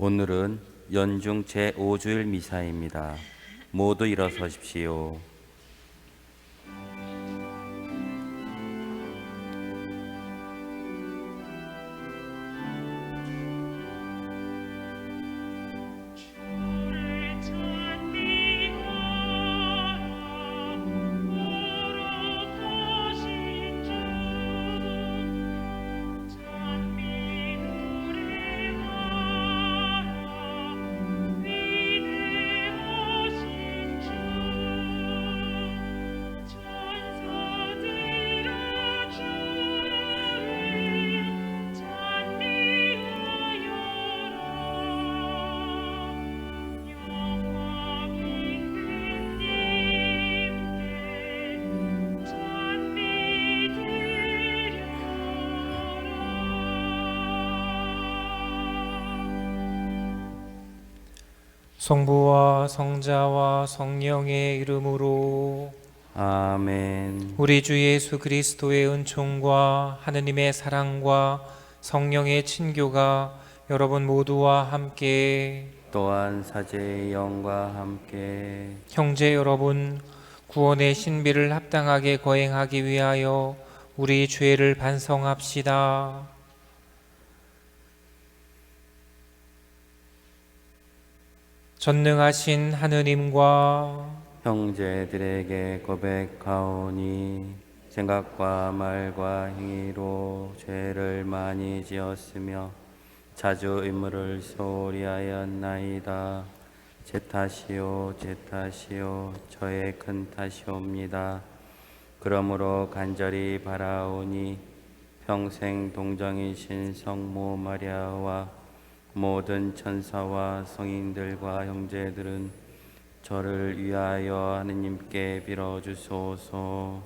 오늘은 연중 제5주일 미사입니다. 모두 일어서십시오. 성부와 성자와 성령의 이름으로 아멘. 우리 주 예수 그리스도의 은총과 하느님의 사랑과 성령의 친교가 여러분 모두와 함께 또한 사제의 영과 함께 형제 여러분, 구원의 신비를 합당하게 거행하기 위하여 우리 죄를 반성합시다. 전능하신 하느님과 형제들에게 고백하오니 생각과 말과 행위로 죄를 많이 지었으며 자주 의무를 소홀히 하였나이다. 제 탓이요 제 탓이요 저의 큰 탓이옵니다. 그러므로 간절히 바라오니 평생 동정이신 성모 마리아와 모든 천사와 성인들과 형제들은 저를 위하여 하느님께 빌어주소서.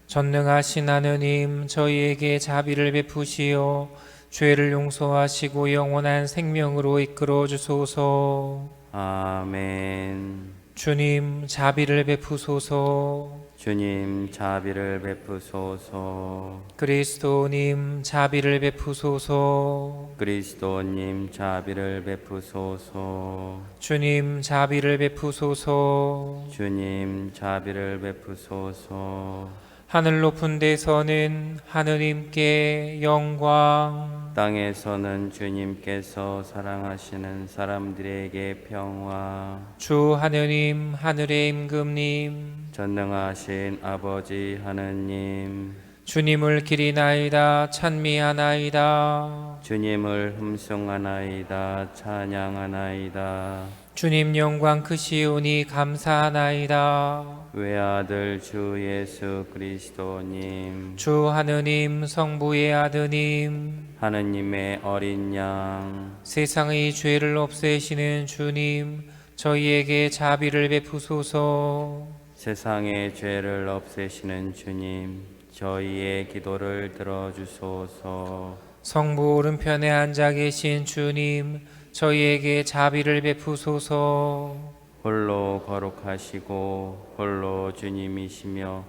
전능하신 하느님, 저희에게 자비를 베푸시어 죄를 용서하시고 영원한 생명으로 이끌어 주소서. 아멘. 주님, 자비를 베푸소서. 주님 자비를 베푸소서. 그리스도님, 자비를 베푸소서. 그리스도님 자비를 베푸소서. 주님, 자비를 베푸소서. 주님 자비를 베푸소서. 하늘 높은 데서는 하느님께 영광, 땅에서는 주님께서 사랑하시는 사람들에게 평화. 주 하느님, 하늘의 임금님, 전능하신 아버지 하느님, 주님을 기리나이다 찬미하나이다. 주님을 흠숭하나이다 찬양하나이다. 주님 영광 크시오니 감사하나이다. 외아들 주 예수 그리스도님, 주 하느님 성부의 아드님, 하느님의 어린 양, 세상의 죄를 없애시는 주님, 저희에게 자비를 베푸소서. 세상의 죄를 없애시는 주님, 저희의 기도를 들어주소서. 성부 오른편에 앉아 계신 주님, 저희에게 자비를 베푸소서. 홀로 거룩하시고 홀로 주님이시며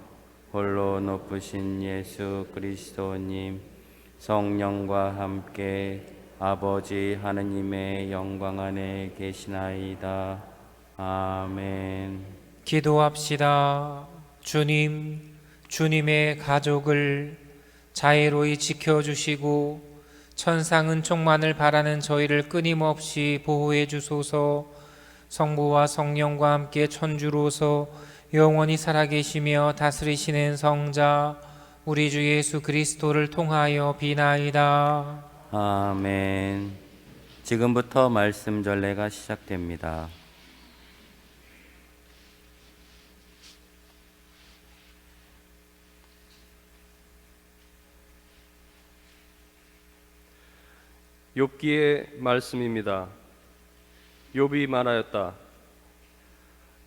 홀로 높으신 예수 그리스도님, 성령과 함께 아버지 하느님의 영광 안에 계시나이다. 아멘. 기도합시다. 주님, 주님의 가족을 자애로이 지켜주시고 천상 은총만을 바라는 저희를 끊임없이 보호해 주소서. 성부와 성령과 함께 천주로서 영원히 살아계시며 다스리시는 성자 우리 주 예수 그리스도를 통하여 비나이다. 아멘. 지금부터 말씀 전례가 시작됩니다. 욥기의 말씀입니다. 욥이 말하였다.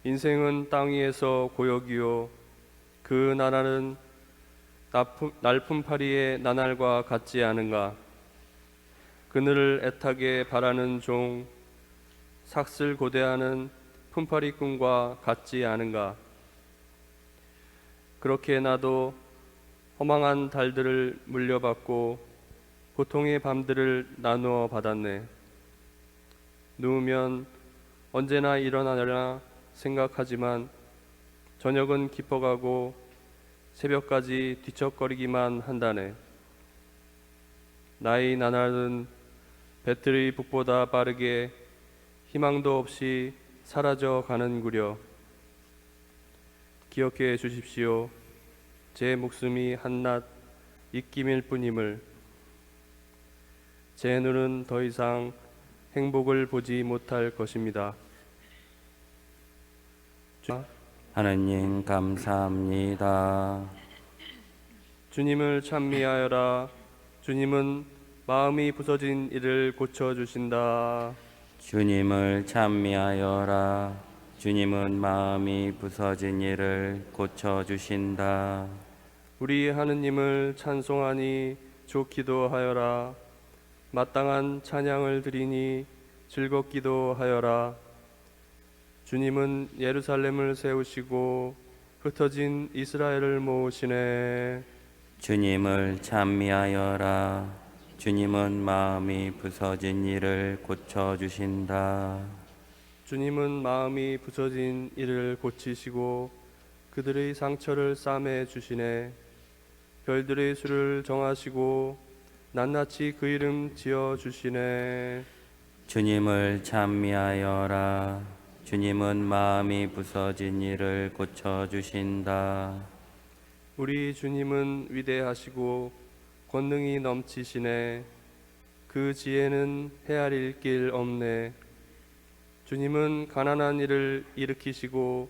인생은 땅 위에서 고역이요 그 나날은 날품팔이의 나날과 같지 않은가. 그늘을 애타게 바라는 종 삭슬 고대하는 품팔이꾼과 같지 않은가. 그렇게 나도 허망한 달들을 물려받고 고통의 밤들을 나누어 받았네. 누우면 언제나 일어나려나 생각하지만 저녁은 깊어가고 새벽까지 뒤척거리기만 한다네. 나의 나날은 배터리 북보다 빠르게 희망도 없이 사라져 가는구려. 기억해 주십시오. 제 목숨이 한낱 입김일 뿐임을. 제 눈은 더 이상 행복을 보지 못할 것입니다. 하느님 감사합니다. 주님을 찬미하여라. 주님은 마음이 부서진 이를 고쳐주신다. 주님을 찬미하여라. 주님은 마음이 부서진 이를 고쳐주신다. 우리 하느님을 찬송하니 좋기도 하여라. 마땅한 찬양을 드리니 즐겁기도 하여라. 주님은 예루살렘을 세우시고 흩어진 이스라엘을 모으시네. 주님을 찬미하여라. 주님은 마음이 부서진 이를 고쳐주신다. 주님은 마음이 부서진 이를 고치시고 그들의 상처를 싸매 주시네. 별들의 수를 정하시고 낱낱이 그 이름 지어 주시네. 주님을 찬미하여라. 주님은 마음이 부서진 이를 고쳐주신다. 우리 주님은 위대하시고 권능이 넘치시네. 그 지혜는 헤아릴 길 없네. 주님은 가난한 이를 일으키시고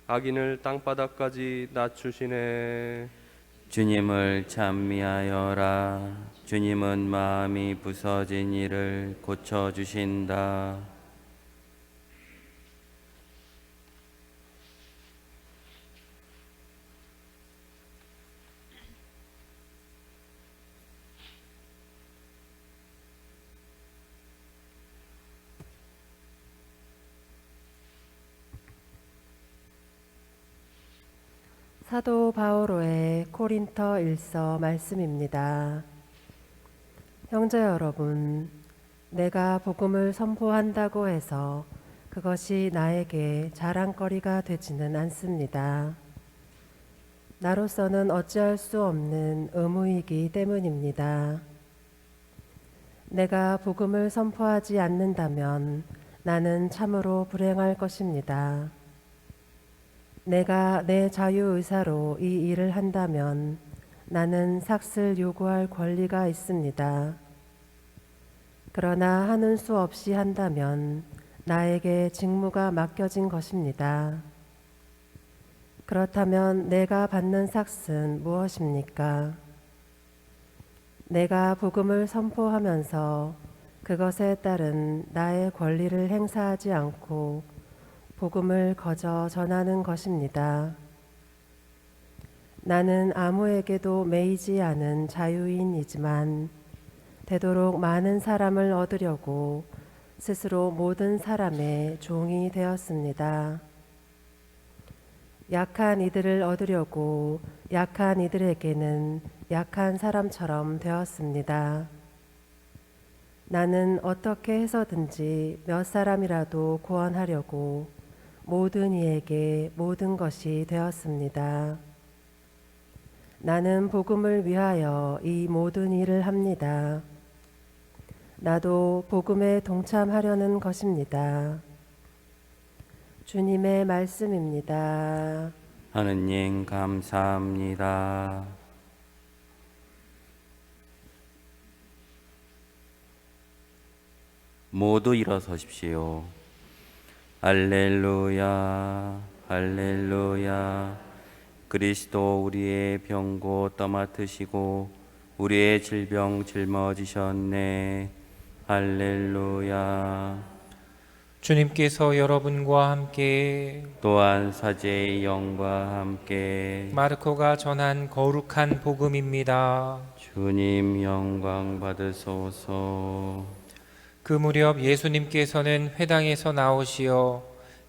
악인을 땅바닥까지 낮추시네. 주님을 찬미하여라. 주님은 마음이 부서진 이를 고쳐주신다. 사도 바오로의 코린토 1서 말씀입니다. 형제 여러분, 내가 복음을 선포한다고 해서 그것이 나에게 자랑거리가 되지는 않습니다. 나로서는 어찌할 수 없는 의무이기 때문입니다. 내가 복음을 선포하지 않는다면 나는 참으로 불행할 것입니다. 내가 내 자유의사로 이 일을 한다면 나는 삭슬 요구할 권리가 있습니다. 그러나 하는 수 없이 한다면 나에게 직무가 맡겨진 것입니다. 그렇다면 내가 받는 삭은 무엇입니까? 내가 복음을 선포하면서 그것에 따른 나의 권리를 행사하지 않고 복음을 거저 전하는 것입니다. 나는 아무에게도 매이지 않은 자유인이지만 되도록 많은 사람을 얻으려고 스스로 모든 사람의 종이 되었습니다. 약한 이들을 얻으려고 약한 이들에게는 약한 사람처럼 되었습니다. 나는 어떻게 해서든지 몇 사람이라도 구원하려고 모든 이에게 모든 것이 되었습니다. 나는 복음을 위하여 이 모든 일을 합니다. 나도 복음에 동참하려는 것입니다. 주님의 말씀입니다. 하느님 감사합니다. 모두 일어서십시오. 할렐루야, 할렐루야. 그리스도 우리의 병고 떠맡으시고 우리의 질병 짊어지셨네. 할렐루야. 주님께서 여러분과 함께 또한 사제의 영과 함께 마르코가 전한 거룩한 복음입니다. 주님 영광 받으소서. 그 무렵 예수님께서는 회당에서 나오시어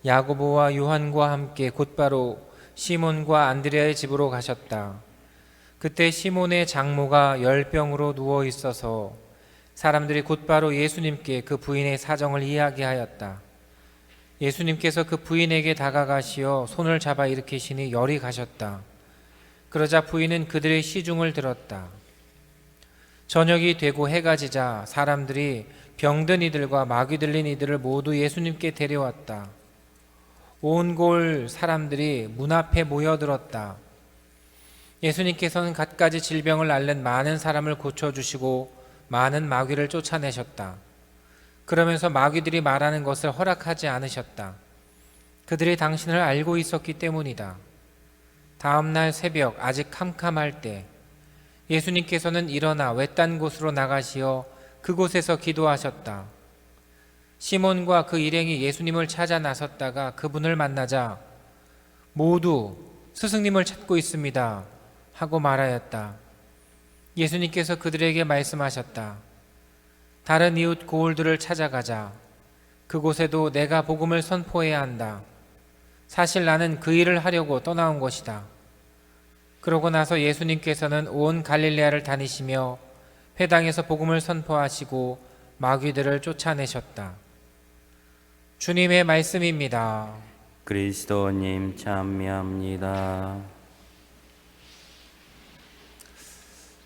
야고보와 요한과 함께 곧바로 시몬과 안드레아의 집으로 가셨다. 그때 시몬의 장모가 열병으로 누워 있어서 사람들이 곧바로 예수님께 그 부인의 사정을 이야기하였다. 예수님께서 그 부인에게 다가가시어 손을 잡아 일으키시니 열이 가셨다. 그러자 부인은 그들의 시중을 들었다. 저녁이 되고 해가 지자 사람들이 병든 이들과 마귀 들린 이들을 모두 예수님께 데려왔다. 온 골 사람들이 문 앞에 모여들었다. 예수님께서는 갖가지 질병을 앓는 많은 사람을 고쳐주시고 많은 마귀를 쫓아내셨다. 그러면서 마귀들이 말하는 것을 허락하지 않으셨다. 그들이 당신을 알고 있었기 때문이다. 다음 날 새벽 아직 캄캄할 때 예수님께서는 일어나 외딴 곳으로 나가시어 그곳에서 기도하셨다. 시몬과 그 일행이 예수님을 찾아 나섰다가 그분을 만나자 모두 스승님을 찾고 있습니다 하고 말하였다. 예수님께서 그들에게 말씀하셨다. 다른 이웃 고을들을 찾아가자. 그곳에도 내가 복음을 선포해야 한다. 사실 나는 그 일을 하려고 떠나온 것이다. 그러고 나서 예수님께서는 온 갈릴레아를 다니시며 회당에서 복음을 선포하시고 마귀들을 쫓아내셨다. 주님의 말씀입니다. 그리스도님 찬미합니다.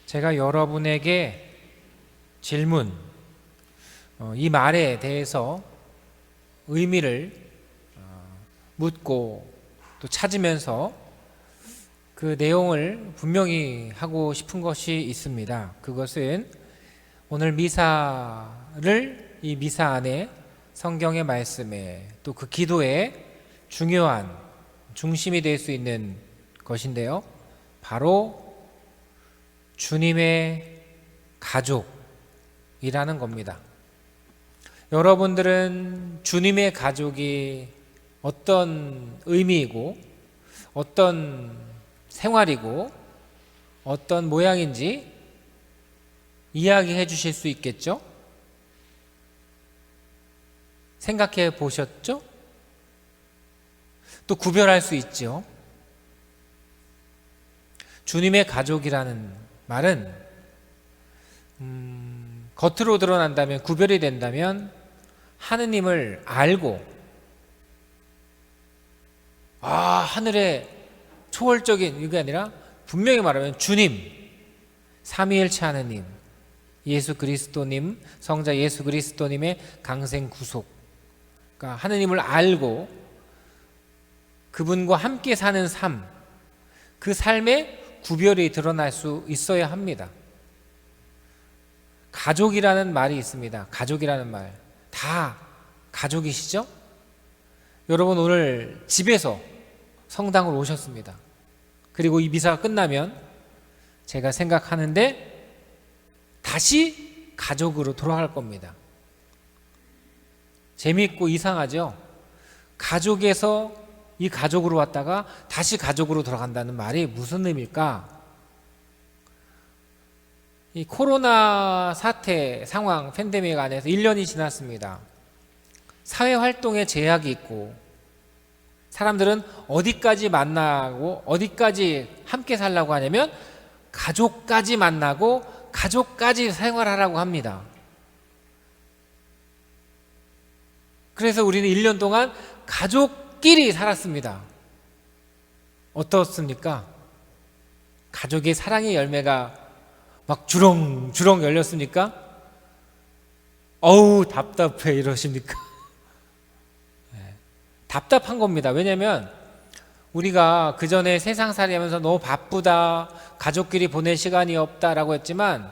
제가 여러분에게 질문, 이 말에 대해서 의미를 묻고 또 찾으면서 그 내용을 분명히 하고 싶은 것이 있습니다. 그것은 오늘 미사를 이 미사 안에 성경의 말씀에 또 그 기도에 중요한 중심이 될 수 있는 것인데요. 바로 주님의 가족이라는 겁니다. 여러분들은 주님의 가족이 어떤 의미이고 어떤 생활이고 어떤 모양인지 이야기해 주실 수 있겠죠? 생각해 보셨죠? 또 구별할 수 있죠? 주님의 가족이라는 말은 겉으로 드러난다면, 구별이 된다면 하느님을 알고 하늘의 초월적인, 이게 아니라 분명히 말하면 주님, 삼위일체 하느님, 예수 그리스도님, 성자 예수 그리스도님의 강생 구속, 그러니까 하느님을 알고 그분과 함께 사는 삶, 그 삶에 구별이 드러날 수 있어야 합니다. 가족이라는 말이 있습니다. 가족이라는 말, 다 가족이시죠? 여러분 오늘 집에서 성당으로 오셨습니다. 그리고 이 미사가 끝나면 제가 생각하는데 다시 가족으로 돌아갈 겁니다. 재미있고 이상하죠? 가족에서 이 가족으로 왔다가 다시 가족으로 돌아간다는 말이 무슨 의미일까? 이 코로나 사태 상황, 팬데믹 안에서 1년이 지났습니다. 사회활동에 제약이 있고 사람들은 어디까지 만나고 어디까지 함께 살라고 하냐면 가족까지 만나고 가족까지 생활하라고 합니다. 그래서 우리는 1년 동안 가족끼리 살았습니다. 어떻습니까? 가족의 사랑의 열매가 막 주렁주렁 열렸습니까? 어우 답답해 이러십니까? 답답한 겁니다. 왜냐하면 우리가 그전에 세상살이 하면서 너무 바쁘다, 가족끼리 보낼 시간이 없다라고 했지만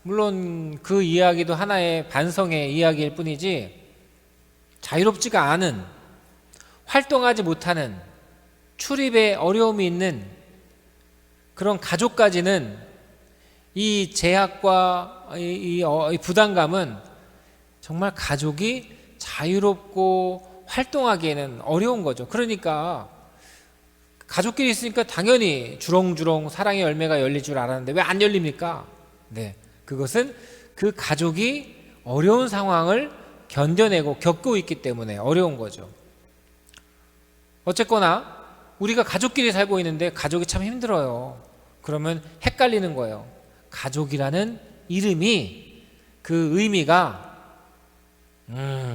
물론 그 이야기도 하나의 반성의 이야기일 뿐이지 자유롭지가 않은, 활동하지 못하는, 출입에 어려움이 있는 그런 가족까지는 이 제약과 이 부담감은 정말 가족이 자유롭고 활동하기에는 어려운 거죠. 그러니까 가족끼리 있으니까 당연히 주렁주렁 사랑의 열매가 열릴 줄 알았는데 왜 안 열립니까? 네, 그것은 그 가족이 어려운 상황을 견뎌내고 겪고 있기 때문에 어려운 거죠. 어쨌거나 우리가 가족끼리 살고 있는데 가족이 참 힘들어요. 그러면 헷갈리는 거예요. 가족이라는 이름이 그 의미가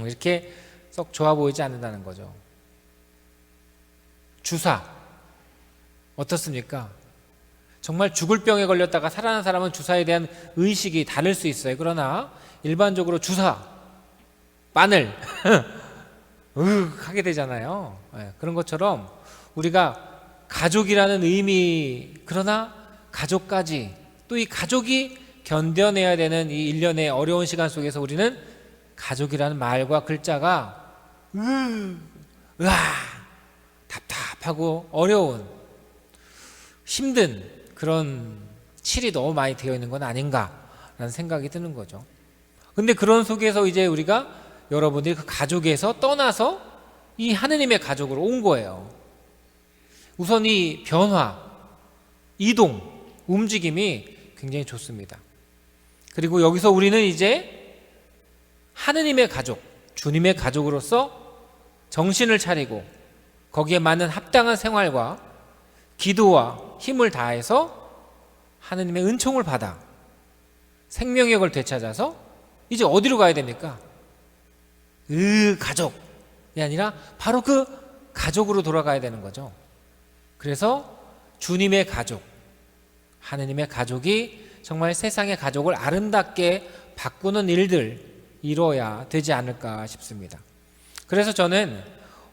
이렇게 썩 좋아 보이지 않는다는 거죠. 주사 어떻습니까? 정말 죽을 병에 걸렸다가 살아난 사람은 주사에 대한 의식이 다를 수 있어요. 그러나 일반적으로 주사, 바늘 하게 되잖아요. 그런 것처럼 우리가 가족이라는 의미, 그러나 가족까지 또 이 가족이 견뎌내야 되는 이 1년의 어려운 시간 속에서 우리는 가족이라는 말과 글자가 답답하고 어려운, 힘든 그런 칠이 너무 많이 되어 있는 건 아닌가라는 생각이 드는 거죠. 근데 그런 속에서 이제 우리가 여러분들이 그 가족에서 떠나서 이 하느님의 가족으로 온 거예요. 우선 이 변화, 이동, 움직임이 굉장히 좋습니다. 그리고 여기서 우리는 이제 하느님의 가족, 주님의 가족으로서 정신을 차리고 거기에 맞는 합당한 생활과 기도와 힘을 다해서 하느님의 은총을 받아 생명력을 되찾아서 이제 어디로 가야 됩니까? 가족이 아니라 바로 그 가족으로 돌아가야 되는 거죠. 그래서 주님의 가족, 하느님의 가족이 정말 세상의 가족을 아름답게 바꾸는 일들 이뤄야 되지 않을까 싶습니다. 그래서 저는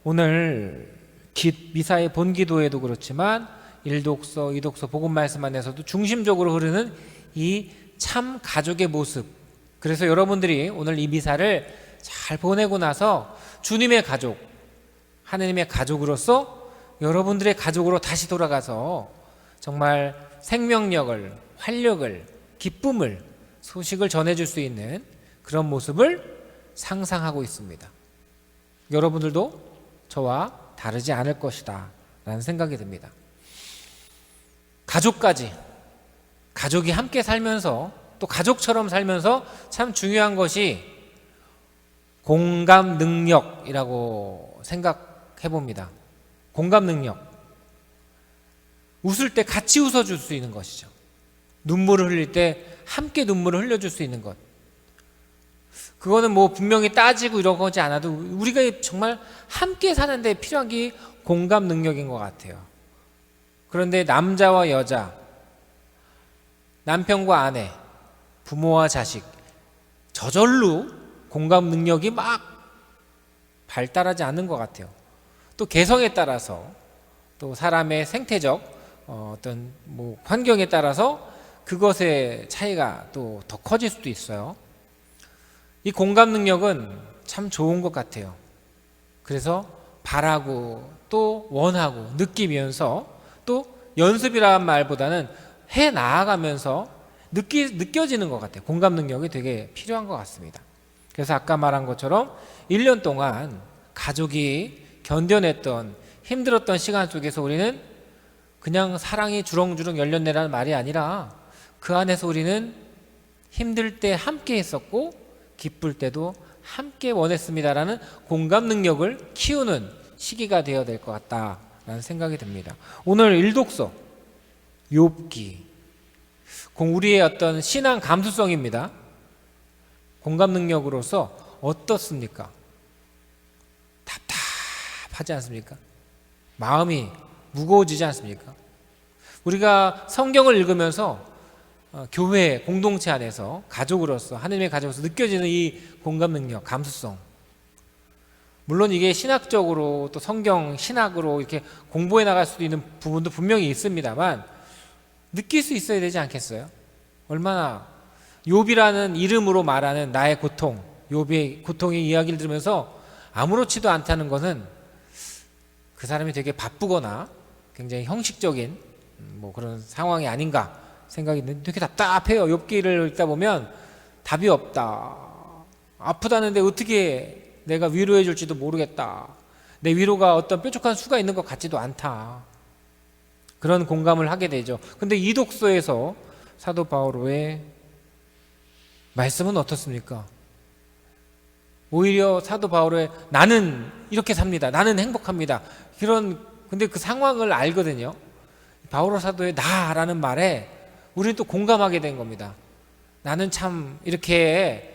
오늘 미사의 본기도에도 그렇지만 1독서, 2독서 복음 말씀 안에서도 중심적으로 흐르는 이 참 가족의 모습, 그래서 여러분들이 오늘 이 미사를 잘 보내고 나서 주님의 가족, 하느님의 가족으로서 여러분들의 가족으로 다시 돌아가서 정말 생명력을, 활력을, 기쁨을, 소식을 전해줄 수 있는 그런 모습을 상상하고 있습니다. 여러분들도 저와 다르지 않을 것이다 라는 생각이 듭니다. 가족이 함께 살면서 또 가족처럼 살면서 참 중요한 것이 공감 능력이라고 생각해 봅니다. 공감 능력. 웃을 때 같이 웃어줄 수 있는 것이죠. 눈물을 흘릴 때 함께 눈물을 흘려줄 수 있는 것. 그거는 뭐 분명히 따지고 이런 거지 않아도 우리가 정말 함께 사는데 필요한 게 공감 능력인 것 같아요. 그런데 남자와 여자, 남편과 아내, 부모와 자식, 저절로 공감 능력이 막 발달하지 않는 것 같아요. 또 개성에 따라서, 또 사람의 생태적 어떤 뭐 환경에 따라서 그것의 차이가 또 더 커질 수도 있어요. 이 공감 능력은 참 좋은 것 같아요. 그래서 바라고 또 원하고 느끼면서 또 연습이라는 말보다는 해 나아가면서 느껴지는 것 같아요. 공감 능력이 되게 필요한 것 같습니다. 그래서 아까 말한 것처럼 1년 동안 가족이 견뎌냈던 힘들었던 시간 속에서 우리는 그냥 사랑이 주렁주렁 열렸네라는 말이 아니라 그 안에서 우리는 힘들 때 함께 했었고 기쁠 때도 함께 원했습니다라는 공감 능력을 키우는 시기가 되어야 될 것 같다라는 생각이 듭니다. 오늘 1독서 욥기, 우리의 어떤 신앙 감수성입니다. 공감 능력으로서 어떻습니까? 답답하지 않습니까? 마음이 무거워지지 않습니까? 우리가 성경을 읽으면서 교회 공동체 안에서 가족으로서, 하느님의 가족으로서 느껴지는 이 공감 능력, 감수성, 물론 이게 신학적으로 또 성경 신학으로 이렇게 공부해 나갈 수도 있는 부분도 분명히 있습니다만 느낄 수 있어야 되지 않겠어요? 얼마나 욥이라는 이름으로 말하는 나의 고통, 욥의 고통의 이야기를 들으면서 아무렇지도 않다는 것은 그 사람이 되게 바쁘거나 굉장히 형식적인 뭐 그런 상황이 아닌가 생각이 드는데 되게 답답해요. 욥기를 읽다 보면 답이 없다. 아프다는데 어떻게 내가 위로해 줄지도 모르겠다. 내 위로가 어떤 뾰족한 수가 있는 것 같지도 않다. 그런 공감을 하게 되죠. 근데 이 독서에서 사도 바오로의 말씀은 어떻습니까? 오히려 사도 바오로의 나는 이렇게 삽니다. 나는 행복합니다. 근데 그 상황을 알거든요. 바오로 사도의 나라는 말에 우리는 또 공감하게 된 겁니다. 나는 참 이렇게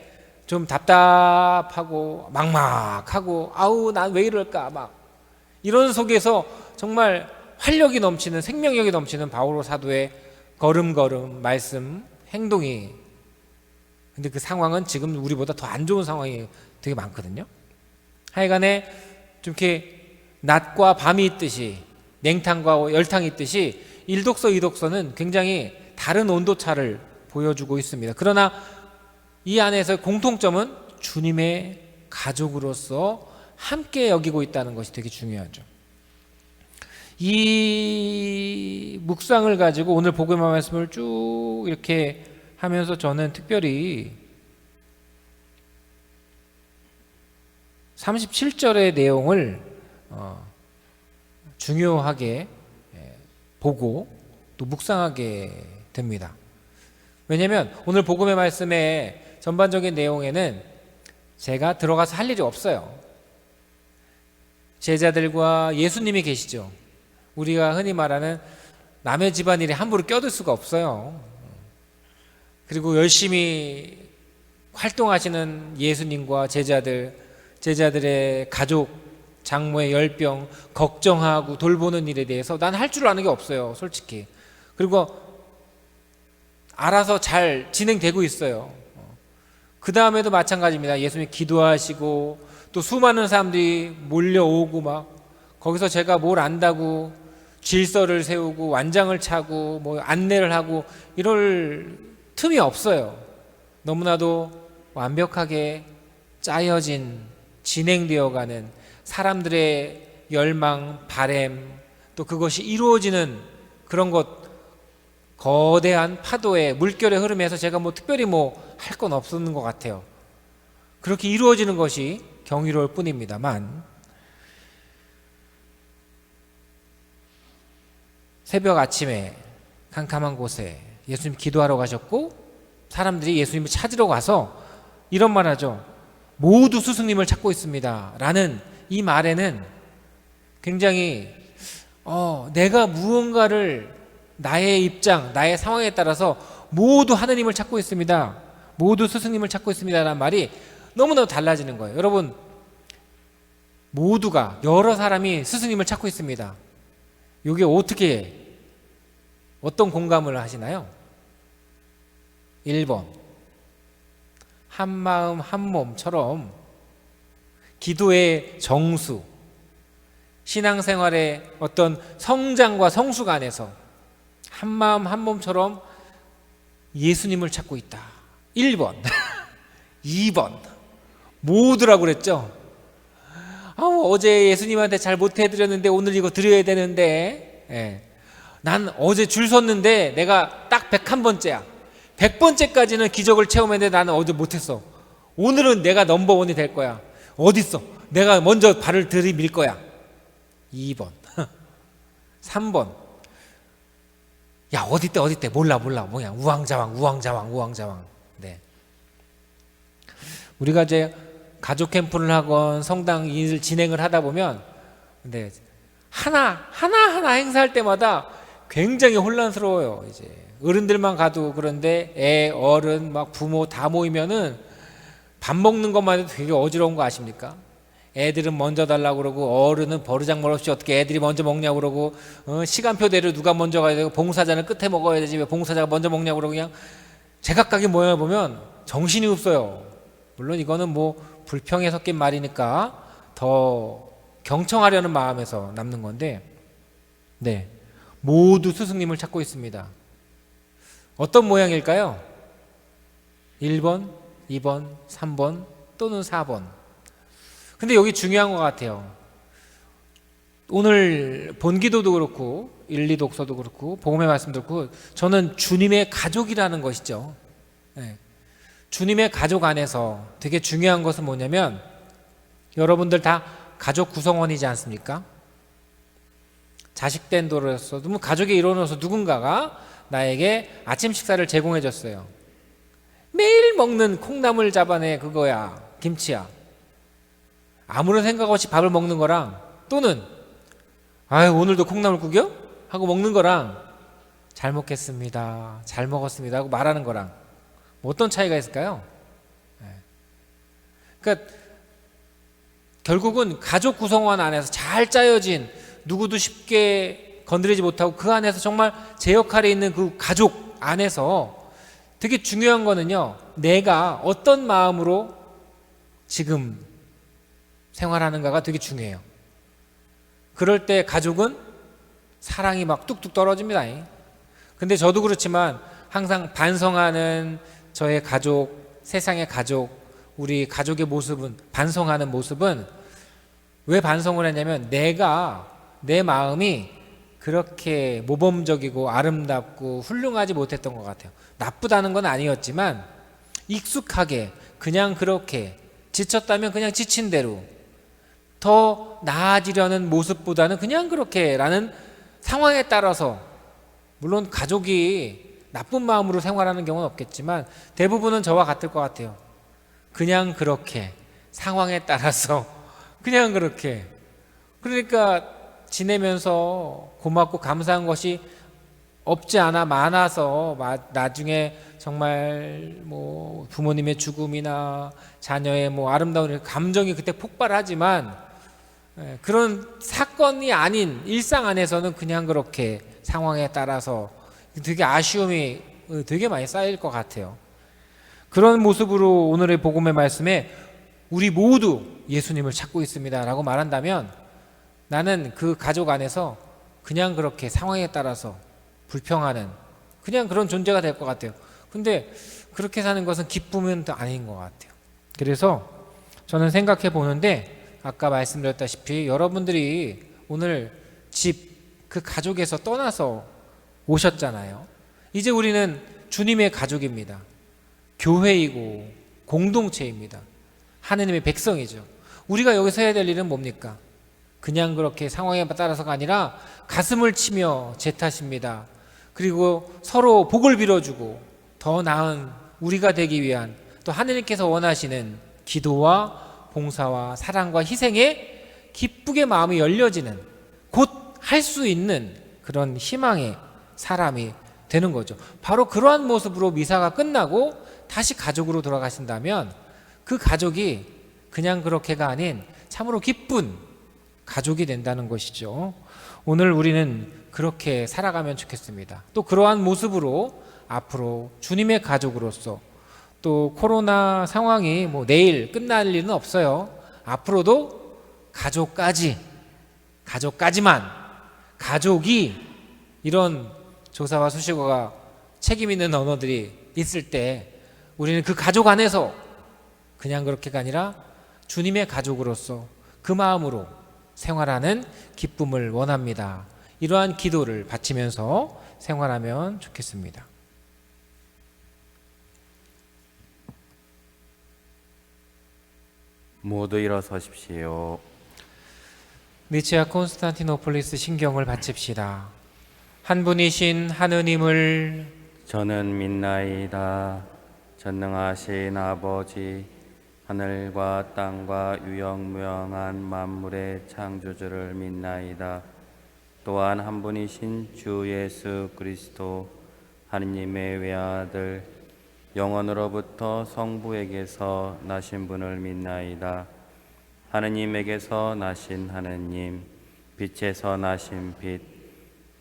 좀 답답하고 막막하고 아우 난 왜 이럴까 막 이런 속에서 정말 활력이 넘치는 생명력이 넘치는 바오로 사도의 걸음걸음 말씀 행동이, 근데 그 상황은 지금 우리보다 더 안 좋은 상황이 되게 많거든요. 하여간에 좀 이렇게 낮과 밤이 있듯이 냉탕과 열탕이 있듯이 일독서 이독서는 굉장히 다른 온도차를 보여주고 있습니다. 그러나 이 안에서 공통점은 주님의 가족으로서 함께 여기고 있다는 것이 되게 중요하죠. 이 묵상을 가지고 오늘 복음의 말씀을 쭉 이렇게 하면서 저는 특별히 37절의 내용을 중요하게 보고 또 묵상하게 됩니다. 왜냐하면 오늘 복음의 말씀의 전반적인 내용에는 제가 들어가서 할 일이 없어요. 제자들과 예수님이 계시죠. 우리가 흔히 말하는 남의 집안일에 함부로 껴들 수가 없어요. 그리고 열심히 활동하시는 예수님과 제자들의 가족, 장모의 열병 걱정하고 돌보는 일에 대해서 난 할 줄 아는 게 없어요, 솔직히. 그리고 알아서 잘 진행되고 있어요. 그 다음에도 마찬가지입니다. 예수님이 기도하시고 또 수많은 사람들이 몰려오고 막 거기서 제가 뭘 안다고 질서를 세우고 완장을 차고 뭐 안내를 하고 이럴 틈이 없어요. 너무나도 완벽하게 짜여진 진행되어가는 사람들의 열망, 바램 또 그것이 이루어지는 그런 것, 거대한 파도의 물결의 흐름에서 제가 뭐 특별히 뭐 할 건 없었는 것 같아요. 그렇게 이루어지는 것이 경이로울 뿐입니다만 새벽 아침에 캄캄한 곳에 예수님 기도하러 가셨고 사람들이 예수님을 찾으러 가서 이런 말 하죠. 모두 스승님을 찾고 있습니다 라는 이 말에는 굉장히 내가 무언가를 나의 입장, 나의 상황에 따라서 모두 하느님을 찾고 있습니다, 모두 스승님을 찾고 있습니다 라는 말이 너무너무 달라지는 거예요. 여러분, 모두가 여러 사람이 스승님을 찾고 있습니다. 이게 어떤 공감을 하시나요? 1번, 한마음 한몸처럼 기도의 정수, 신앙생활의 어떤 성장과 성숙 안에서 한마음 한몸처럼 예수님을 찾고 있다. 1번 2번 모두라고 그랬죠. 어제 예수님한테 잘 못해드렸는데 오늘 이거 드려야 되는데 난 어제 줄 섰는데 내가 딱 101번째야 100번째까지는 기적을 체험했는데 나는 어제 못했어. 오늘은 내가 넘버원이 될 거야. 어딨어? 내가 먼저 발을 들이밀 거야. 2번 3번 야 어딨대 몰라 뭐야 우왕좌왕. 네. 우리가 이제 가족 캠프를 하건 성당 일을 진행을 하다 보면 근데 하나 행사할 때마다 굉장히 혼란스러워요. 이제 어른들만 가도 그런데 애, 어른, 막 부모 다 모이면은 밥 먹는 것만 해도 되게 어지러운 거 아십니까? 애들은 먼저 달라고 그러고 어른은 버르장머리 어떻게 애들이 먼저 먹냐고 그러고 시간표대로 누가 먼저 가야 되고 봉사자는 끝에 먹어야 되지 왜 봉사자가 먼저 먹냐고 그러고 그냥 제각각의 모양을 보면 정신이 없어요. 물론 이거는 뭐 불평에 섞인 말이니까 더 경청하려는 마음에서 남는 건데 네, 모두 스승님을 찾고 있습니다. 어떤 모양일까요? 1번, 2번, 3번 또는 4번. 근데 여기 중요한 것 같아요. 오늘 본기도도 그렇고 1, 2독서도 그렇고 복음의 말씀도 그렇고 저는 주님의 가족이라는 것이죠. 네. 주님의 가족 안에서 되게 중요한 것은 뭐냐면 여러분들 다 가족 구성원이지 않습니까? 자식된 도로서도 가족의 일원으로서 누군가가 나에게 아침 식사를 제공해 줬어요. 매일 먹는 콩나물 잡아내 그거야, 김치야. 아무런 생각 없이 밥을 먹는 거랑 또는 아유 오늘도 콩나물국이요? 하고 먹는 거랑 잘 먹겠습니다, 잘 먹었습니다 하고 말하는 거랑 뭐 어떤 차이가 있을까요? 그러니까 결국은 가족 구성원 안에서 잘 짜여진, 누구도 쉽게 건드리지 못하고 그 안에서 정말 제 역할에 있는 그 가족 안에서 되게 중요한 거는요, 내가 어떤 마음으로 지금 생활하는가가 되게 중요해요. 그럴 때 가족은 사랑이 막 뚝뚝 떨어집니다. 근데 저도 그렇지만 항상 반성하는 저의 가족, 세상의 가족, 우리 가족의 모습은, 반성하는 모습은 왜 반성을 했냐면, 내 마음이 그렇게 모범적이고 아름답고 훌륭하지 못했던 것 같아요. 나쁘다는 건 아니었지만 익숙하게 그냥 그렇게, 지쳤다면 그냥 지친 대로, 더 나아지려는 모습보다는 그냥 그렇게 라는 상황에 따라서, 물론 가족이 나쁜 마음으로 생활하는 경우는 없겠지만 대부분은 저와 같을 것 같아요. 그냥 그렇게, 상황에 따라서 그냥 그렇게, 그러니까 지내면서 고맙고 감사한 것이 없지 않아 많아서 나중에 정말 뭐 부모님의 죽음이나 자녀의 뭐 아름다운 감정이 그때 폭발하지만, 그런 사건이 아닌 일상 안에서는 그냥 그렇게 상황에 따라서 되게 아쉬움이 되게 많이 쌓일 것 같아요. 그런 모습으로 오늘의 복음의 말씀에 우리 모두 예수님을 찾고 있습니다 라고 말한다면, 나는 그 가족 안에서 그냥 그렇게 상황에 따라서 불평하는 그냥 그런 존재가 될 것 같아요. 근데 그렇게 사는 것은 기쁨은 아닌 것 같아요. 그래서 저는 생각해 보는데, 아까 말씀드렸다시피 여러분들이 오늘 그 가족에서 떠나서 오셨잖아요. 이제 우리는 주님의 가족입니다. 교회이고 공동체입니다. 하느님의 백성이죠. 우리가 여기서 해야 될 일은 뭡니까? 그냥 그렇게 상황에 따라서가 아니라 가슴을 치며 제 탓입니다. 그리고 서로 복을 빌어주고 더 나은 우리가 되기 위한, 또 하느님께서 원하시는 기도와 봉사와 사랑과 희생에 기쁘게 마음이 열려지는, 곧 할 수 있는 그런 희망의 사람이 되는 거죠. 바로 그러한 모습으로 미사가 끝나고 다시 가족으로 돌아가신다면, 그 가족이 그냥 그렇게가 아닌 참으로 기쁜 가족이 된다는 것이죠. 오늘 우리는 그렇게 살아가면 좋겠습니다. 또 그러한 모습으로 앞으로 주님의 가족으로서, 또 코로나 상황이 뭐 내일 끝날 일은 없어요. 앞으로도 가족까지만, 가족이 이런 조사와 수식어가 책임 있는 언어들이 있을 때, 우리는 그 가족 안에서 그냥 그렇게가 아니라 주님의 가족으로서 그 마음으로 생활하는 기쁨을 원합니다. 이러한 기도를 바치면서 생활하면 좋겠습니다. 모두 일어서십시오. 니치아 콘스탄티노폴리스 신경을 바칩시다. 한 분이신 하느님을 저는 믿나이다. 전능하신 아버지, 하늘과 땅과 유영무영한 만물의 창조주를 믿나이다. 또한 한 분이신 주 예수 그리스도, 하느님의 외아들, 영원으로부터 성부에게서 나신 분을 믿나이다. 하느님에게서 나신 하느님, 빛에서 나신 빛,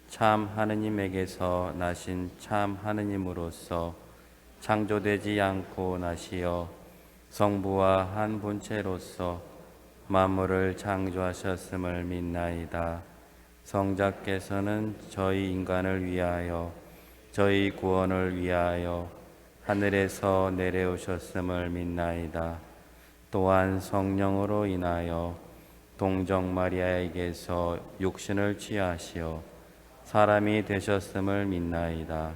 참 하느님에게서 나신 참 하느님으로서 창조되지 않고 나시어 성부와 한 본체로서 만물을 창조하셨음을 믿나이다. 성자께서는 저희 인간을 위하여, 저희 구원을 위하여 하늘에서 내려오셨음을 믿나이다. 또한 성령으로 인하여 동정 마리아에게서 육신을 취하시어 사람이 되셨음을 믿나이다.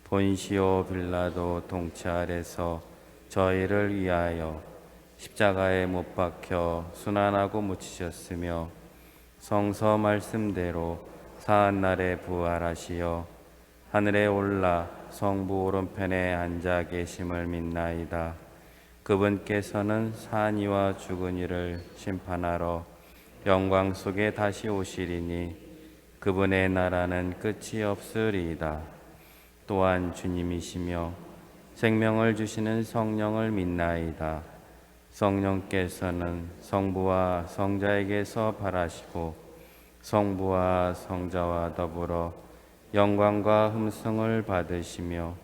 본시오 빌라도 통치 아래서 저희를 위하여 십자가에 못 박혀 순환하고 묻히셨으며, 성서 말씀대로 사한날에 부활하시어 하늘에 올라 성부 오른편에 앉아 계심을 믿나이다. 그분께서는 산 이와 죽은 이를 심판하러 영광 속에 다시 오시리니 그분의 나라는 끝이 없으리이다. 또한 주님이시며 생명을 주시는 성령을 믿나이다. 성령께서는 성부와 성자에게서 발하시고 성부와 성자와 더불어 영광과 흠성을 받으시며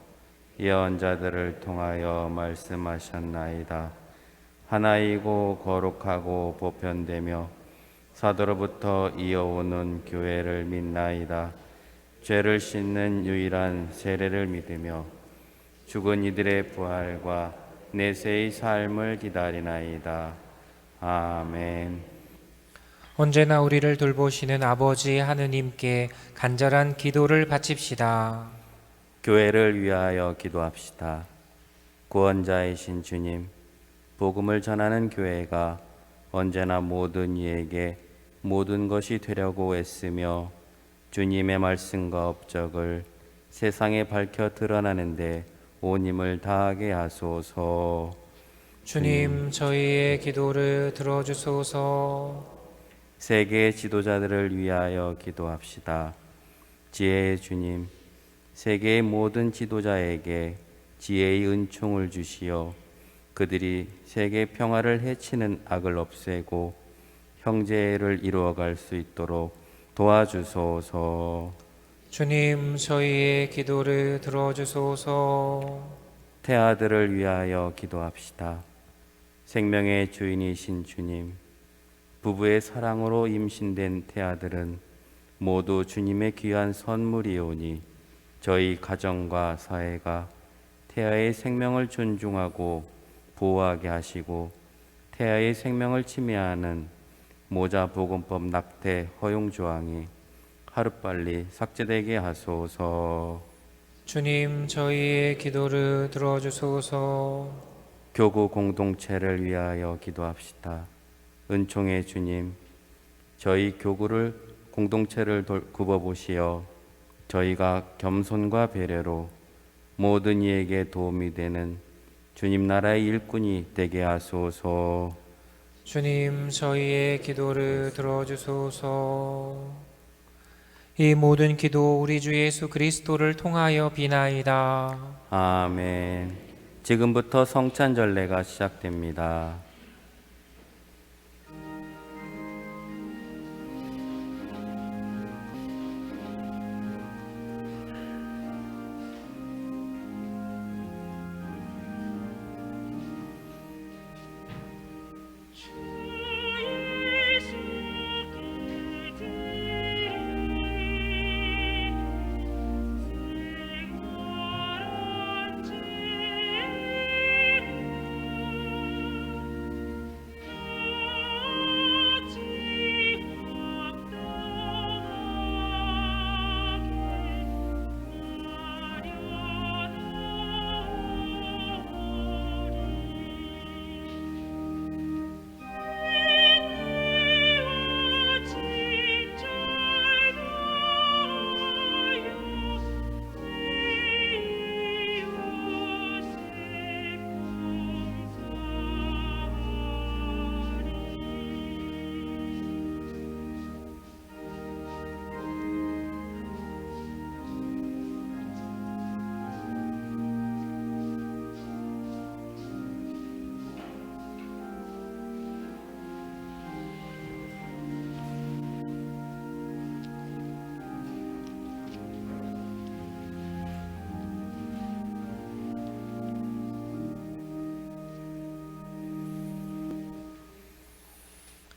예언자들을 통하여 말씀하셨나이다. 하나이고 거룩하고 보편되며 사도로부터 이어오는 교회를 믿나이다. 죄를 씻는 유일한 세례를 믿으며 죽은 이들의 부활과 내세의 삶을 기다리나이다. 아멘. 언제나 우리를 돌보시는 아버지 하느님께 간절한 기도를 바칩시다. 교회를 위하여 기도합시다. 구원자이신 주님, 복음을 전하는 교회가 언제나 모든 이에게 모든 것이 되려고 애쓰며 주님의 말씀과 업적을 세상에 밝혀 드러나는데 온 힘을 다하게 하소서. 주님, 저희의 기도를 들어주소서. 세계 지도자들을 위하여 기도합시다. 지혜의 주님, 세계의 모든 지도자에게 지혜의 은총을 주시어 그들이 세계 평화를 해치는 악을 없애고 형제를 이루어갈 수 있도록 도와주소서. 주님, 저희의 기도를 들어주소서. 태아들을 위하여 기도합시다. 생명의 주인이신 주님, 부부의 사랑으로 임신된 태아들은 모두 주님의 귀한 선물이오니 저희 가정과 사회가 태아의 생명을 존중하고 보호하게 하시고 태아의 생명을 침해하는 모자 보건법 낙태 허용 조항이 하루빨리 삭제되게 하소서. 주님, 저희의 기도를 들어주소서. 교구 공동체를 위하여 기도합시다. 은총의 주님, 저희 교구를 공동체를 굽어보시어 저희가 겸손과 배려로 모든 이에게 도움이 되는 주님 나라의 일꾼이 되게 하소서. 주님, 저희의 기도를 들어주소서. 이 모든 기도 우리 주 예수 그리스도를 통하여 비나이다. 아멘. 지금부터 성찬 전례가 시작됩니다.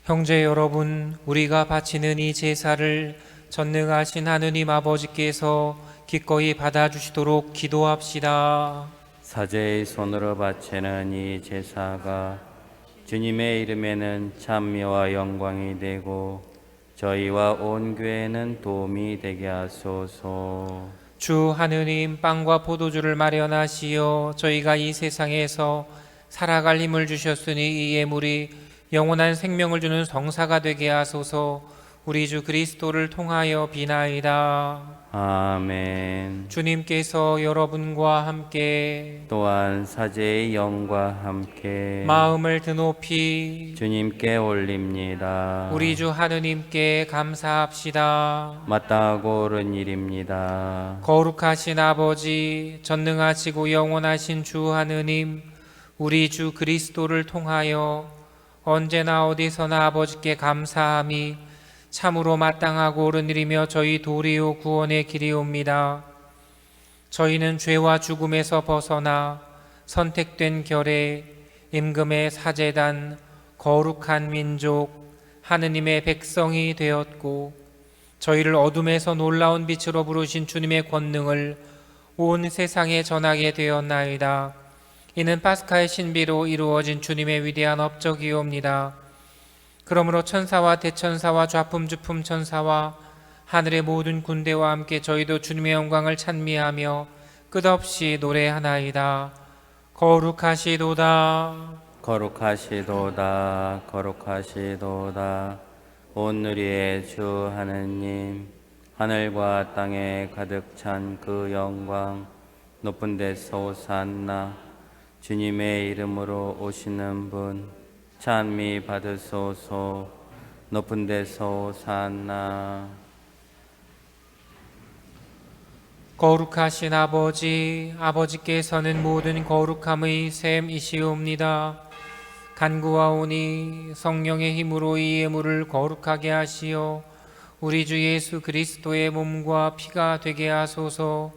형제 여러분, 우리가 바치는 이 제사를 전능하신 하느님 아버지께서 기꺼이 받아주시도록 기도합시다. 사제의 손으로 바치는 이 제사가 주님의 이름에는 찬미와 영광이 되고 저희와 온 교회는 도움이 되게 하소서. 주 하느님, 빵과 포도주를 마련하시어 저희가 이 세상에서 살아갈 힘을 주셨으니 이 예물이 영원한 생명을 주는 성사가 되게 하소서. 우리 주 그리스도를 통하여 비나이다. 아멘. 주님께서 여러분과 함께 또한 사제의 영과 함께 마음을 드높이 주님께 올립니다. 우리 주 하느님께 감사합시다. 마땅하고 옳은 일입니다. 거룩하신 아버지, 전능하시고 영원하신 주 하느님, 우리 주 그리스도를 통하여 언제나 어디서나 아버지께 감사함이 참으로 마땅하고 옳은 일이며 저희 도리요 구원의 길이옵니다. 저희는 죄와 죽음에서 벗어나 선택된 결의 임금의 사제단 거룩한 민족 하느님의 백성이 되었고, 저희를 어둠에서 놀라운 빛으로 부르신 주님의 권능을 온 세상에 전하게 되었나이다. 이는 파스카의 신비로 이루어진 주님의 위대한 업적이옵니다. 그러므로 천사와 대천사와 좌품주품 천사와 하늘의 모든 군대와 함께 저희도 주님의 영광을 찬미하며 끝없이 노래하나이다. 거룩하시도다. 거룩하시도다. 거룩하시도다. 온누리의 주 하느님, 하늘과 땅에 가득 찬 그 영광, 높은 데서 오산나. 주님의 이름으로 오시는 분 찬미 받으소서. 높은 데서 오산나. 거룩하신 아버지, 아버지께서는 모든 거룩함의 셈이시옵니다. 간구하오니 성령의 힘으로 이 예물을 거룩하게 하시어 우리 주 예수 그리스도의 몸과 피가 되게 하소서.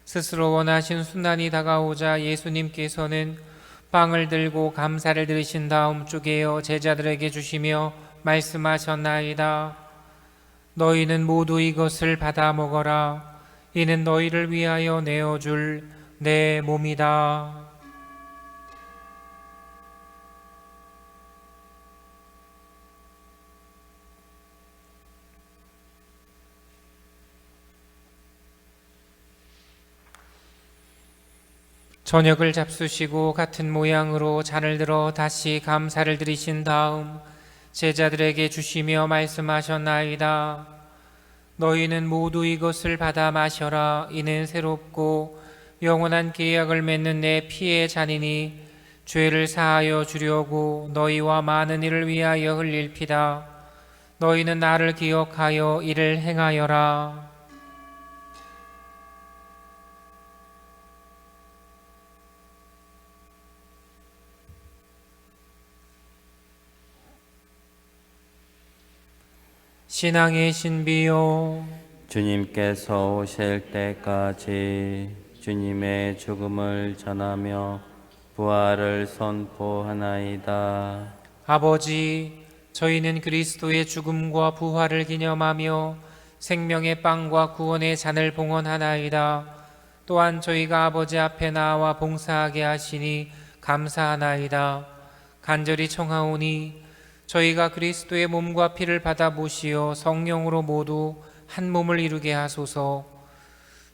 스스로 원하신 순환이 다가오자 예수님께서는 빵을 들고 감사를 드리신 다음 쪼개어 제자들에게 주시며 말씀하셨나이다. 너희는 모두 이것을 받아 먹어라. 이는 너희를 위하여 내어줄 내 몸이다. 저녁을 잡수시고 같은 모양으로 잔을 들어 다시 감사를 드리신 다음 제자들에게 주시며 말씀하셨나이다. 너희는 모두 이것을 받아 마셔라. 이는 새롭고 영원한 계약을 맺는 내 피의 잔이니 죄를 사하여 주려고 너희와 많은 이를 위하여 흘릴 피다. 너희는 나를 기억하여 이를 행하여라. 신앙의 신비요, 주님께서 오실 때까지 주님의 죽음을 전하며 부활을 선포하나이다. 아버지, 저희는 그리스도의 죽음과 부활을 기념하며 생명의 빵과 구원의 잔을 봉헌하나이다. 또한 저희가 아버지 앞에 나와 봉사하게 하시니 감사하나이다. 간절히 청하오니 저희가 그리스도의 몸과 피를 받아 모시어 성령으로 모두 한 몸을 이루게 하소서.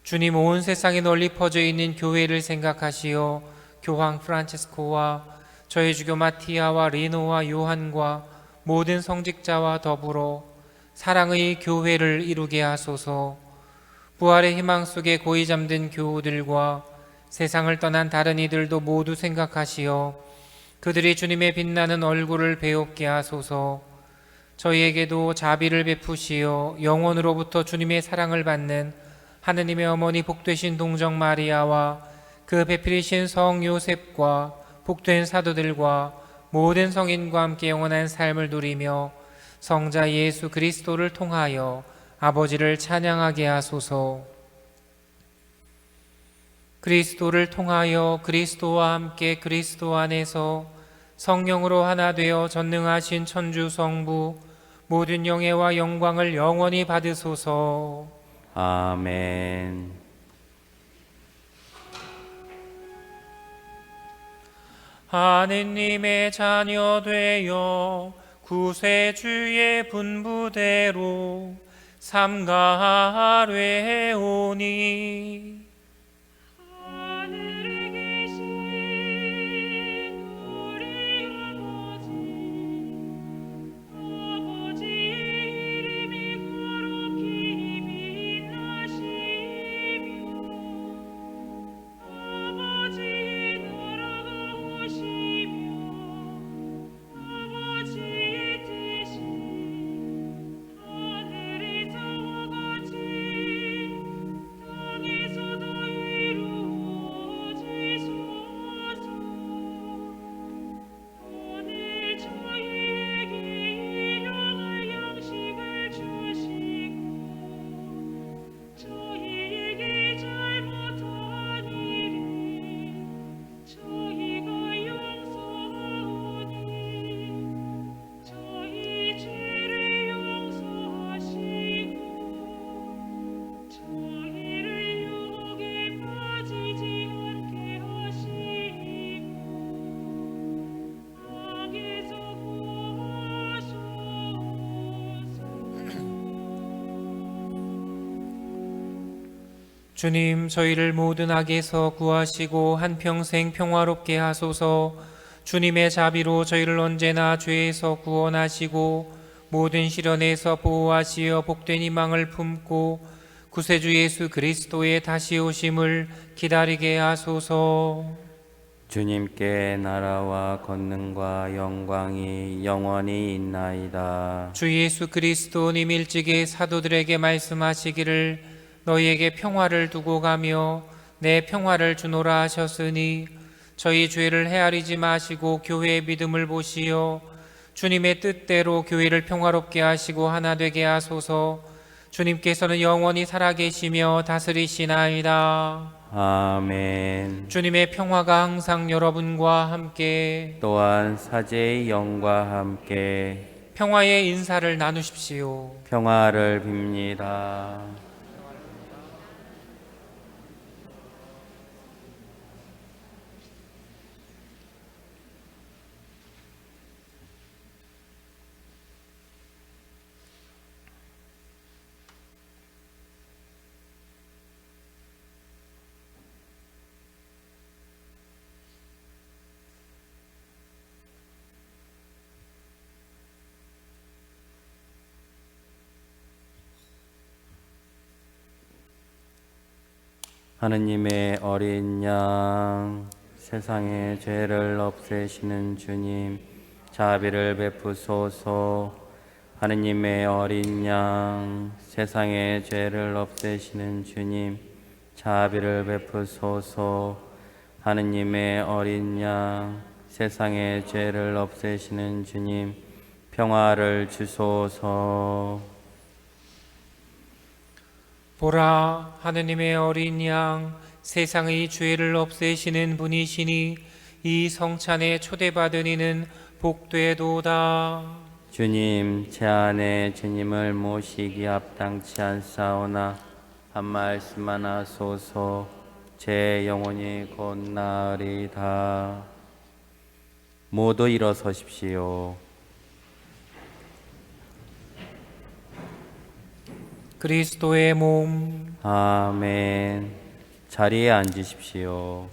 주님, 온 세상에 널리 퍼져 있는 교회를 생각하시어 교황 프란체스코와 저희 주교 마티아와 리노와 요한과 모든 성직자와 더불어 사랑의 교회를 이루게 하소서. 부활의 희망 속에 고이 잠든 교우들과 세상을 떠난 다른 이들도 모두 생각하시어 그들이 주님의 빛나는 얼굴을 배웁게 하소서. 저희에게도 자비를 베푸시어 영원으로부터 주님의 사랑을 받는 하느님의 어머니 복되신 동정 마리아와 그 배필이신 성 요셉과 복된 사도들과 모든 성인과 함께 영원한 삶을 누리며 성자 예수 그리스도를 통하여 아버지를 찬양하게 하소서. 그리스도를 통하여 그리스도와 함께 그리스도 안에서 성령으로 하나 되어 전능하신 천주 성부 모든 영예와 영광을 영원히 받으소서. 아멘. 하느님의 자녀 되어 구세주의 분부대로 삼가하뢰오니 하늘에 계신 우리 아버지의 이름 주님, 저희를 모든 악에서 구하시고 한평생 평화롭게 하소서. 주님의 자비로 저희를 언제나 죄에서 구원하시고 모든 시련에서 보호하시어 복된 희망을 품고 구세주 예수 그리스도의 다시 오심을 기다리게 하소서. 주님께 나라와 권능과 영광이 영원히 있나이다. 주 예수 그리스도님 일찍이 사도들에게 말씀하시기를 너희에게 평화를 두고 가며 내 평화를 주노라 하셨으니 저희 죄를 헤아리지 마시고 교회의 믿음을 보시어 주님의 뜻대로 교회를 평화롭게 하시고 하나 되게 하소서. 주님께서는 영원히 살아계시며 다스리시나이다. 아멘. 주님의 평화가 항상 여러분과 함께 또한 사제의 영과 함께 평화의 인사를 나누십시오. 평화를 빕니다. 하느님의 어린 양, 세상의 죄를 없애시는 주님, 자비를 베푸소서. 하느님의 어린 양, 세상의 죄를 없애시는 주님, 자비를 베푸소서. 하느님의 어린 양, 세상의 죄를 없애시는 주님, 평화를 주소서. 보라, 하느님의 어린 양, 세상의 죄를 없애시는 분이시니 이 성찬에 초대받은 이는 복되도다. 주님, 제 안에 주님을 모시기 합당치 않사오나 한 말씀만 하소서. 제 영혼이 곧 나으리다. 모두 일어서십시오. 그리스도의 몸, 아멘. 자리에 앉으십시오.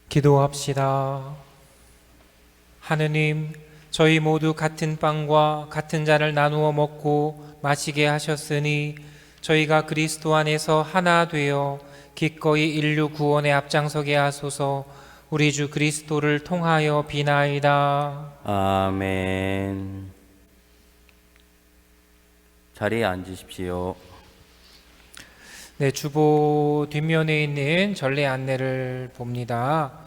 기도합시다. 하느님, 저희 모두 같은 빵과 같은 잔을 나누어 먹고 마시게 하셨으니 저희가 그리스도 안에서 하나 되어 기꺼이 인류 구원에 앞장서게 하소서. 우리 주 그리스도를 통하여 비나이다. 아멘. 자리에 앉으십시오. 네, 주보 뒷면에 있는 전례 안내를 봅니다.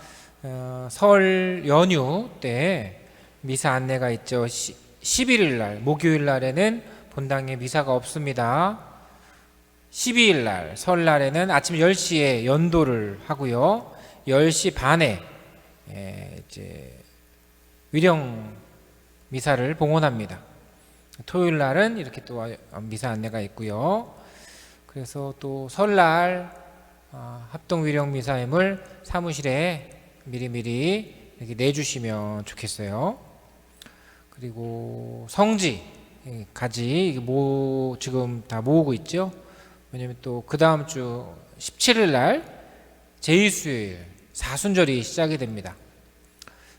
설 연휴 때 미사 안내가 있죠. 11일 날, 목요일 날에는 본당에 미사가 없습니다. 12일 날, 설날에는 아침 10시에 연도를 하고요. 10시 반에 이제 위령 미사를 봉헌합니다. 토요일 날은 이렇게 또 미사 안내가 있고요. 그래서 또 설날 합동 위령 미사임을 사무실에 미리미리 이렇게 내주시면 좋겠어요. 그리고 성지 가지 지금 다 모으고 있죠. 왜냐면 또 그 다음 주 17일 날 제2수요일 사순절이 시작이 됩니다.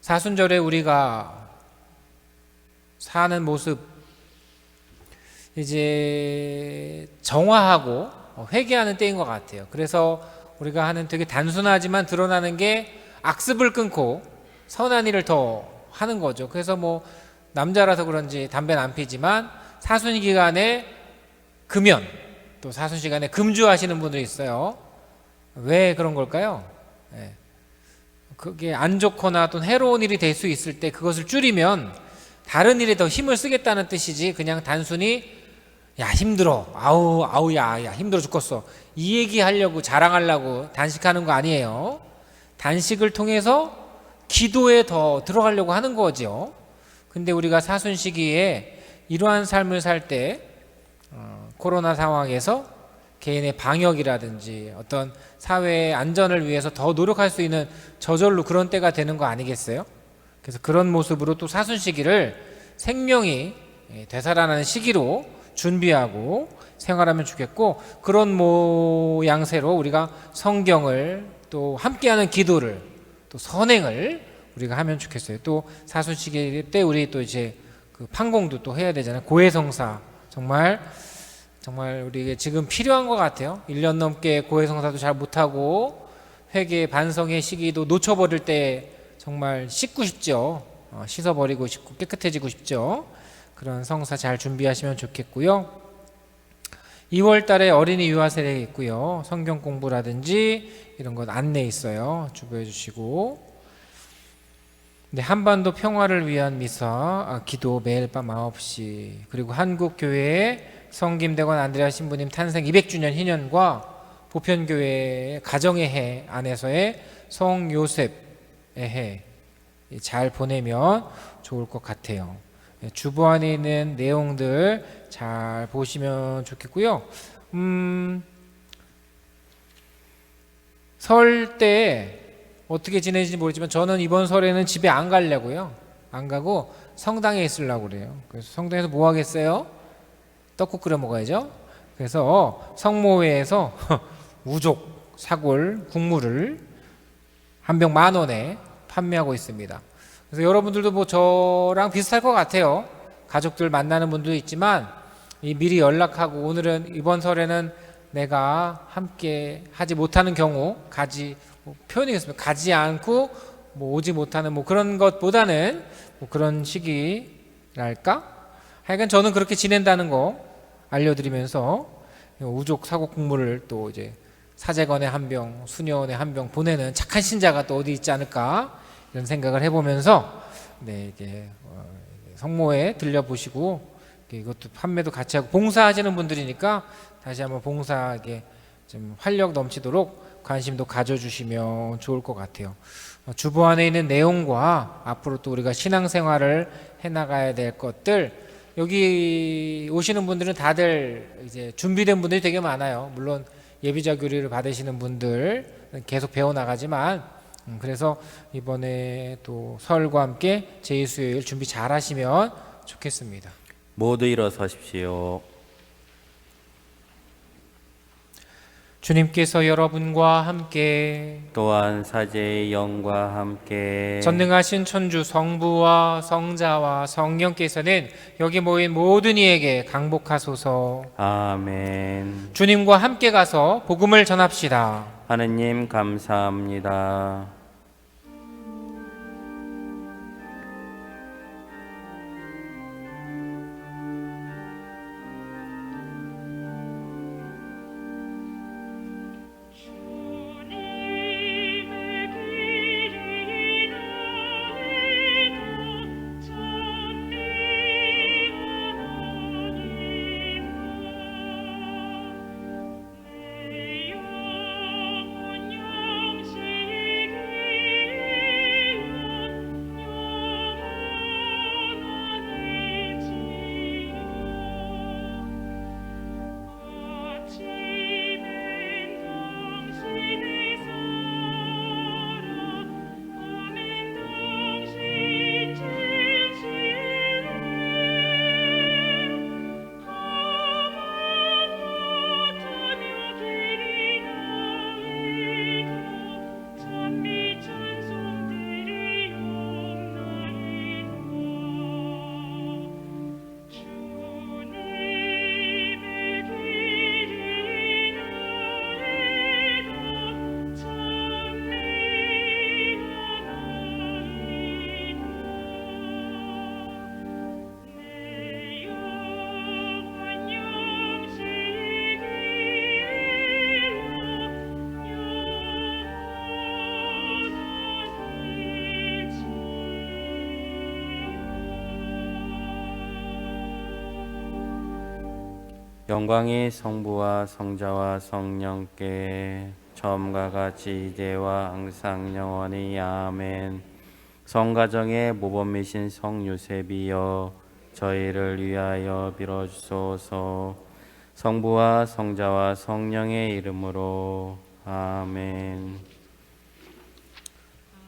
사순절에 우리가 사는 모습 이제 정화하고 회개하는 때인 것 같아요. 그래서 우리가 하는 되게 단순하지만 드러나는 게 악습을 끊고 선한 일을 더 하는 거죠. 그래서 뭐 남자라서 그런지 담배는 안 피지만 사순 기간에 금연, 또 사순 시간에 금주하시는 분들이 있어요. 왜 그런 걸까요? 그게 안 좋거나 또 해로운 일이 될 수 있을 때 그것을 줄이면 다른 일에 더 힘을 쓰겠다는 뜻이지, 그냥 단순히 야 힘들어, 아우야 힘들어 죽겠어, 이 얘기 하려고 자랑하려고 단식하는 거 아니에요. 단식을 통해서 기도에 더 들어가려고 하는 거죠. 근데 우리가 사순 시기에 이러한 삶을 살 때 코로나 상황에서 개인의 방역이라든지 어떤 사회의 안전을 위해서 더 노력할 수 있는 저절로 그런 때가 되는 거 아니겠어요? 그래서 그런 모습으로 또 사순 시기를 생명이 되살아나는 시기로 준비하고 생활하면 좋겠고, 그런 모양새로 우리가 성경을 또 함께하는 기도를 또 선행을 우리가 하면 좋겠어요. 또 사순 시기 때 우리 또 이제 그 판공도 또 해야 되잖아요. 고해성사 정말 우리에게 지금 필요한 것 같아요. 1년 넘게 고해성사도 잘 못하고 회개 반성의 시기도 놓쳐버릴 때 정말 씻고 싶죠. 씻어버리고 싶고 깨끗해지고 싶죠. 그런 성사 잘 준비하시면 좋겠고요. 2월 달에 어린이 유아 세례 있고요. 성경 공부라든지 이런 것 안내 있어요. 주부해 주시고. 네, 한반도 평화를 위한 미사 기도 매일 밤 9시, 그리고 한국교회의 성김대건 안드레아 신부님 탄생 200주년 희년과 보편교회의 가정의 해 안에서의 성요셉의 해 잘 보내면 좋을 것 같아요. 주보 안에 있는 내용들 잘 보시면 좋겠고요. 설 때 어떻게 지내는지 모르지만 저는 이번 설에는 집에 안 가려고요. 안 가고 성당에 있으려고 그래요. 그래서 성당에서 뭐 하겠어요? 떡국 끓여 먹어야죠. 그래서 성모회에서 우족 사골 국물을 한 병 10,000원에 판매하고 있습니다. 그래서 여러분들도 뭐 저랑 비슷할 것 같아요. 가족들 만나는 분도 있지만 미리 연락하고, 오늘은 이번 설에는 내가 함께 하지 못하는 경우 표현이겠습니다. 가지 않고 오지 못하는 그런 것보다는 그런 시기랄까? 하여간 저는 그렇게 지낸다는 거 알려드리면서 우족 사골 국물을 또 이제 사제건에 한 병, 수녀원에 한 병 보내는 착한 신자가 또 어디 있지 않을까, 이런 생각을 해보면서 이게 성모에 들려보시고 이것도 판매도 같이 하고, 봉사하시는 분들이니까 다시 한번 봉사하게 좀 활력 넘치도록 관심도 가져주시면 좋을 것 같아요. 주보 안에 있는 내용과 앞으로 또 우리가 신앙생활을 해나가야 될 것들, 여기 오시는 분들은 다들 이제 준비된 분들이 되게 많아요. 물론 예비자 교리를 받으시는 분들 계속 배워나가지만, 그래서 이번에 또 설과 함께 제2수요일 준비 잘 하시면 좋겠습니다. 모두 일어서십시오. 주님께서 여러분과 함께 또한 사제의 영과 함께 전능하신 천주 성부와 성자와 성령께서는 여기 모인 모든 이에게 강복하소서. 아멘. 주님과 함께 가서 복음을 전합시다. 하느님 감사합니다. 영광이 성부와 성자와 성령께 처음과 같이 이제와 항상 영원히 아멘. 성가정의 모범이신 성요셉이여 저희를 위하여 빌어주소서. 성부와 성자와 성령의 이름으로 아멘.